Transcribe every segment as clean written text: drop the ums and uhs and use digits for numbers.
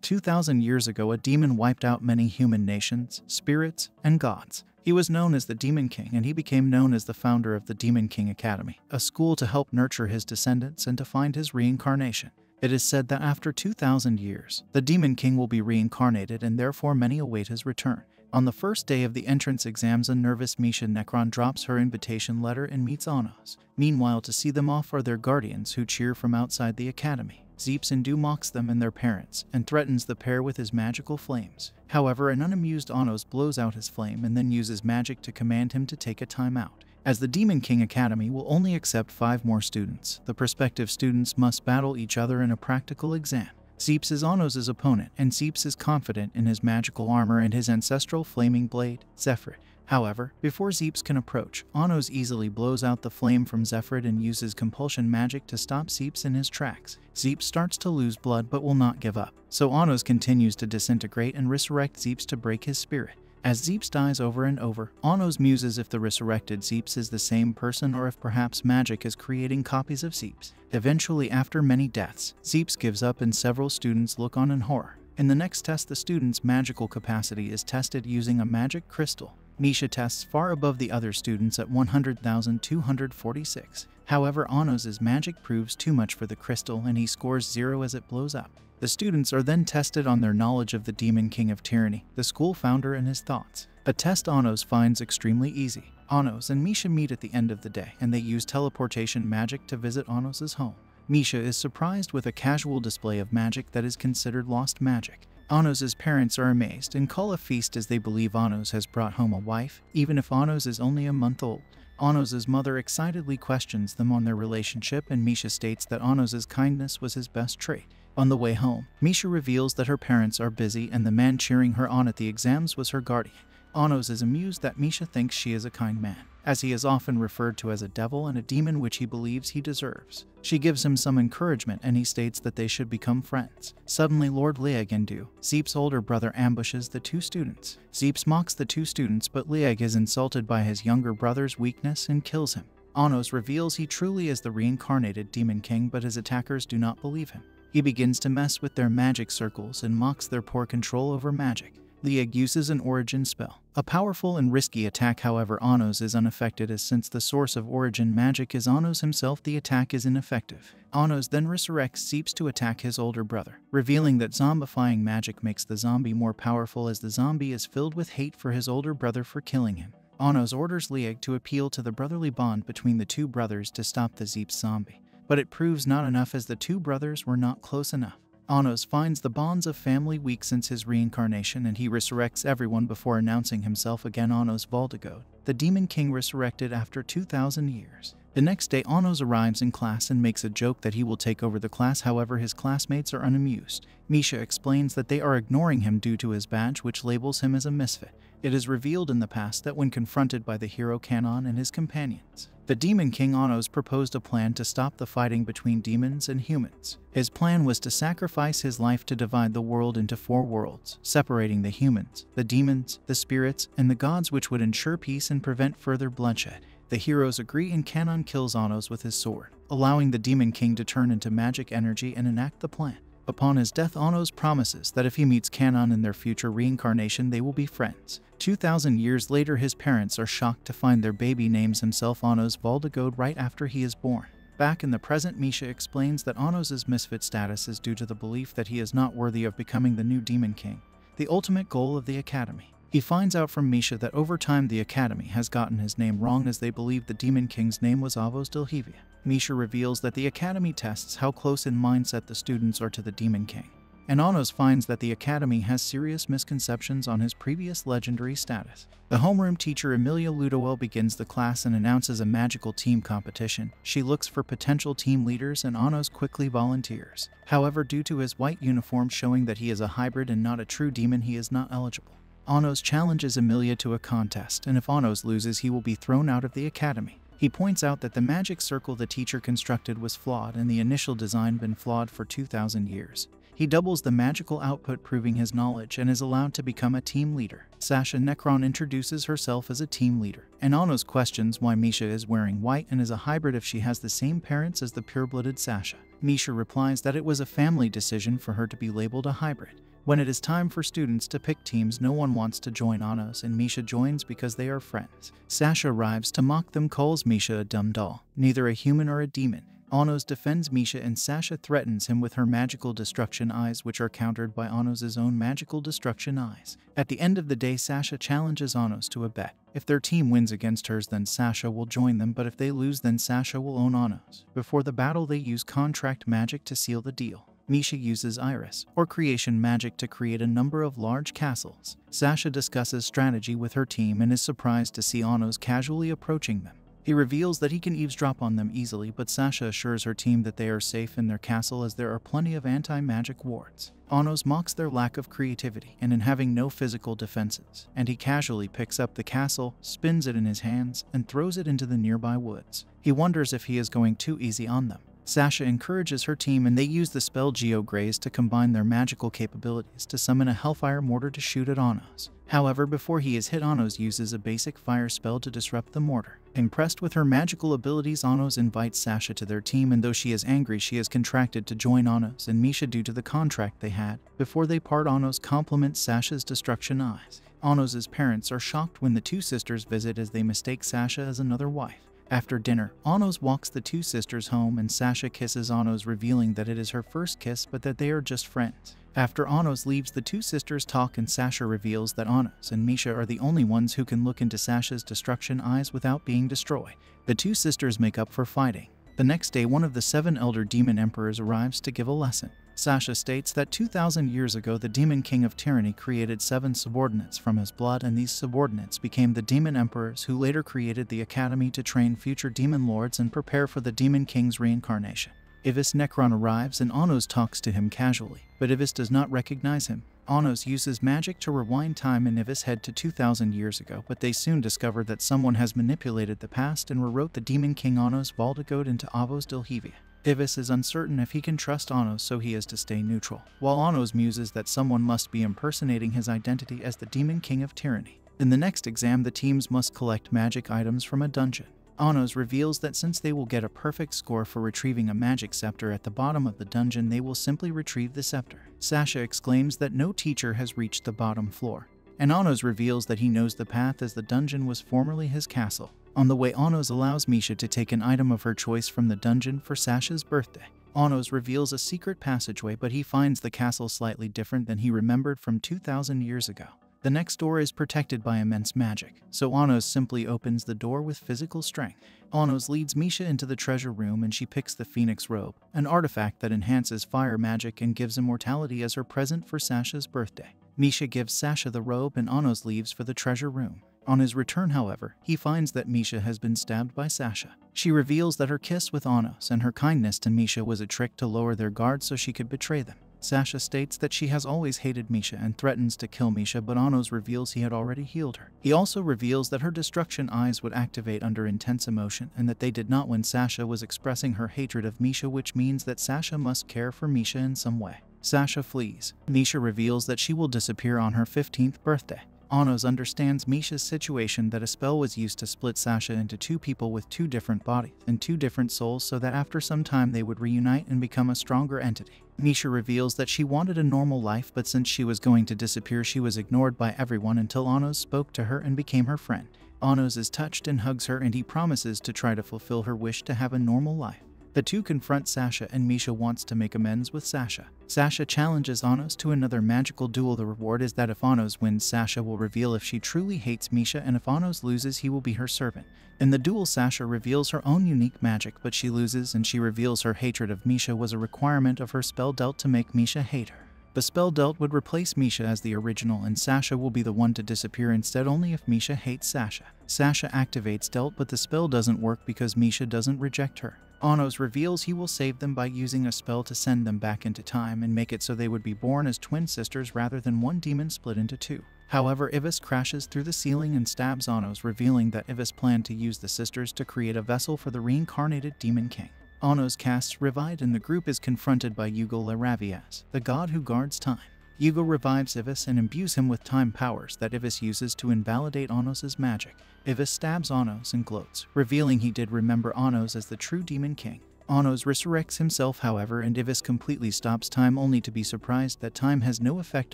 2,000 years ago, a demon wiped out many human nations, spirits, and gods. He was known as the Demon King, and he became known as the founder of the Demon King Academy, a school to help nurture his descendants and to find his reincarnation. It is said that after 2,000 years, the Demon King will be reincarnated, and therefore many await his return. On the first day of the entrance exams, a nervous Misha Necron drops her invitation letter and meets Anos. Meanwhile, to see them off are their guardians, who cheer from outside the academy. Zeepsindu mocks them and their parents, and threatens the pair with his magical flames. However, an unamused Anos blows out his flame and then uses magic to command him to take a time out. As the Demon King Academy will only accept 5 more students, the prospective students must battle each other in a practical exam. Zeeps is Anos' opponent, and Zeeps is confident in his magical armor and his ancestral flaming blade, Zephyr. However, before Zeeps can approach, Anos easily blows out the flame from Zephyr and uses compulsion magic to stop Zeeps in his tracks. Zeeps starts to lose blood but will not give up, so Anos continues to disintegrate and resurrect Zeeps to break his spirit. As Zeeps dies over and over, Anos muses if the resurrected Zeeps is the same person or if perhaps magic is creating copies of Zeeps. Eventually, after many deaths, Zeeps gives up and several students look on in horror. In the next test, the student's magical capacity is tested using a magic crystal. Misha tests far above the other students at 100,246. However, Anos' magic proves too much for the crystal and he scores 0 as it blows up. The students are then tested on their knowledge of the Demon King of Tyranny, the school founder, and his thoughts. A test Anos finds extremely easy. Anos and Misha meet at the end of the day, and they use teleportation magic to visit Anos' home. Misha is surprised with a casual display of magic that is considered lost magic. Anos' parents are amazed and call a feast as they believe Anos has brought home a wife, even if Anos is only a month old. Anos' mother excitedly questions them on their relationship, and Misha states that Anos' kindness was his best trait. On the way home, Misha reveals that her parents are busy and the man cheering her on at the exams was her guardian. Anos is amused that Misha thinks she is a kind man, as he is often referred to as a devil and a demon, which he believes he deserves. She gives him some encouragement and he states that they should become friends. Suddenly, Lord Liagendu, Zeep's older brother, ambushes the 2 students. Zeeps mocks the 2 students, but Liag is insulted by his younger brother's weakness and kills him. Anos reveals he truly is the reincarnated Demon King, but his attackers do not believe him. He begins to mess with their magic circles and mocks their poor control over magic. Liag uses an origin spell, a powerful and risky attack. However, Anos is unaffected, as since the source of origin magic is Anos himself, the attack is ineffective. Anos then resurrects Zeeps to attack his older brother, revealing that zombifying magic makes the zombie more powerful, as the zombie is filled with hate for his older brother for killing him. Anos orders Liag to appeal to the brotherly bond between the 2 brothers to stop the Zeeps zombie, but it proves not enough, as the 2 brothers were not close enough. Anos finds the bonds of family weak since his reincarnation, and he resurrects everyone before announcing himself again. Anos Voldemort, the Demon King, resurrected after 2,000 years. The next day, Anos arrives in class and makes a joke that he will take over the class. However, his classmates are unamused. Misha explains that they are ignoring him due to his badge, which labels him as a misfit. It is revealed in the past that when confronted by the hero Kanon and his companions, the Demon King Anos proposed a plan to stop the fighting between demons and humans. His plan was to sacrifice his life to divide the world into 4 worlds, separating the humans, the demons, the spirits, and the gods, which would ensure peace and prevent further bloodshed. The heroes agree, and Kanon kills Anos with his sword, allowing the Demon King to turn into magic energy and enact the plan. Upon his death, Anos promises that if he meets Kanon in their future reincarnation, they will be friends. 2,000 years later, his parents are shocked to find their baby names himself Anos Voldemort right after he is born. Back in the present, Misha explains that Anos' misfit status is due to the belief that he is not worthy of becoming the new Demon King, the ultimate goal of the Academy. He finds out from Misha that over time the Academy has gotten his name wrong, as they believe the Demon King's name was Avos Delhevia. Misha reveals that the Academy tests how close in mindset the students are to the Demon King, and Anos finds that the Academy has serious misconceptions on his previous legendary status. The homeroom teacher Emilia Ludowell begins the class and announces a magical team competition. She looks for potential team leaders, and Anos quickly volunteers. However, due to his white uniform showing that he is a hybrid and not a true demon, he is not eligible. Anos challenges Emilia to a contest, and if Anos loses, he will be thrown out of the Academy. He points out that the magic circle the teacher constructed was flawed, and the initial design been flawed for 2,000 years. He doubles the magical output, proving his knowledge, and is allowed to become a team leader. Sasha Necron introduces herself as a team leader, and Anos questions why Misha is wearing white and is a hybrid if she has the same parents as the pure-blooded Sasha. Misha replies that it was a family decision for her to be labeled a hybrid. When it is time for students to pick teams, no one wants to join Anos, and Misha joins because they are friends. Sasha arrives to mock them, calls Misha a dumb doll, neither a human or a demon. Anos defends Misha and Sasha threatens him with her magical destruction eyes, which are countered by Anos' own magical destruction eyes. At the end of the day, Sasha challenges Anos to a bet. If their team wins against hers, then Sasha will join them, but if they lose, then Sasha will own Anos. Before the battle, they use contract magic to seal the deal. Misha uses Iris, or creation magic, to create a number of large castles. Sasha discusses strategy with her team and is surprised to see Anos casually approaching them. He reveals that he can eavesdrop on them easily, but Sasha assures her team that they are safe in their castle as there are plenty of anti-magic wards. Anos mocks their lack of creativity and in having no physical defenses, and he casually picks up the castle, spins it in his hands, and throws it into the nearby woods. He wonders if he is going too easy on them. Sasha encourages her team and they use the spell Geograze to combine their magical capabilities to summon a Hellfire Mortar to shoot at Anos. However, before he is hit, Anos uses a basic fire spell to disrupt the mortar. Impressed with her magical abilities, Anos invites Sasha to their team, and though she is angry, she is contracted to join Anos and Misha due to the contract they had. Before they part, Anos compliments Sasha's destruction eyes. Anos' parents are shocked when the two sisters visit as they mistake Sasha as another wife. After dinner, Anos walks the two sisters home and Sasha kisses Anos, revealing that it is her first kiss but that they are just friends. After Anos leaves, the two sisters talk and Sasha reveals that Anos and Misha are the only ones who can look into Sasha's destruction eyes without being destroyed. The two sisters make up for fighting. The next day, one of the 7 elder demon emperors arrives to give a lesson. Sasha states that 2,000 years ago the demon king of tyranny created 7 subordinates from his blood, and these subordinates became the demon emperors, who later created the academy to train future demon lords and prepare for the demon king's reincarnation. Ivis Necron arrives and Anos talks to him casually, but Ivis does not recognize him. Anos uses magic to rewind time and Ivis head to 2,000 years ago, but they soon discover that someone has manipulated the past and rewrote the demon king Anos Valdegod into Avos Delhevia. Ivis is uncertain if he can trust Anos, so he has to stay neutral, while Anos muses that someone must be impersonating his identity as the demon king of tyranny. In the next exam, the teams must collect magic items from a dungeon. Anos reveals that since they will get a perfect score for retrieving a magic scepter at the bottom of the dungeon, they will simply retrieve the scepter. Sasha exclaims that no teacher has reached the bottom floor, and Anos reveals that he knows the path as the dungeon was formerly his castle. On the way, Anos allows Misha to take an item of her choice from the dungeon for Sasha's birthday. Anos reveals a secret passageway, but he finds the castle slightly different than he remembered from 2,000 years ago. The next door is protected by immense magic, so Anos simply opens the door with physical strength. Anos leads Misha into the treasure room and she picks the Phoenix Robe, an artifact that enhances fire magic and gives immortality, as her present for Sasha's birthday. Misha gives Sasha the robe and Anos leaves for the treasure room. On his return, however, he finds that Misha has been stabbed by Sasha. She reveals that her kiss with Anos and her kindness to Misha was a trick to lower their guard so she could betray them. Sasha states that she has always hated Misha and threatens to kill Misha, but Anos reveals he had already healed her. He also reveals that her destruction eyes would activate under intense emotion and that they did not when Sasha was expressing her hatred of Misha, which means that Sasha must care for Misha in some way. Sasha flees. Misha reveals that she will disappear on her 15th birthday. Anos understands Misha's situation, that a spell was used to split Sasha into 2 people with 2 different bodies and 2 different souls, so that after some time they would reunite and become a stronger entity. Misha reveals that she wanted a normal life, but since she was going to disappear, she was ignored by everyone until Anos spoke to her and became her friend. Anos is touched and hugs her, and he promises to try to fulfill her wish to have a normal life. The two confront Sasha and Misha wants to make amends with Sasha. Sasha challenges Anos to another magical duel. The reward is that if Anos wins, Sasha will reveal if she truly hates Misha, and if Anos loses, he will be her servant. In the duel, Sasha reveals her own unique magic, but she loses, and she reveals her hatred of Misha was a requirement of her spell dealt to make Misha hate her. The spell dealt would replace Misha as the original, and Sasha will be the one to disappear instead only if Misha hates Sasha. Sasha activates dealt, but the spell doesn't work because Misha doesn't reject her. Anos reveals he will save them by using a spell to send them back into time and make it so they would be born as twin sisters rather than one demon split into 2. However, Ivis crashes through the ceiling and stabs Anos, revealing that Ivis planned to use the sisters to create a vessel for the reincarnated Demon King. Anos casts Revive and the group is confronted by Yugo Laravias, the god who guards time. Yugo revives Ivis and imbues him with time powers that Ivis uses to invalidate Anos' magic. Ivis stabs Anos and gloats, revealing he did remember Anos as the true Demon King. Anos resurrects himself, however, and Ivis completely stops time, only to be surprised that time has no effect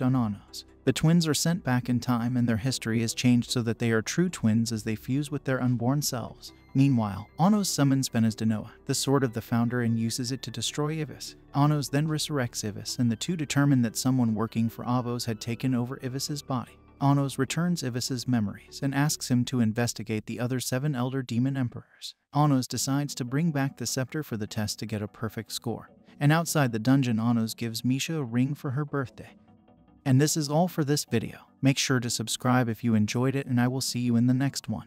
on Anos. The twins are sent back in time and their history is changed so that they are true twins as they fuse with their unborn selves. Meanwhile, Anos summons Benes Denoa, the sword of the founder, and uses it to destroy Ivis. Anos then resurrects Ivis, and the two determine that someone working for Avos had taken over Ivis's body. Anos returns Ivis's memories and asks him to investigate the other 7 elder demon emperors. Anos decides to bring back the scepter for the test to get a perfect score. And outside the dungeon, Anos gives Misha a ring for her birthday. And this is all for this video. Make sure to subscribe if you enjoyed it, and I will see you in the next one.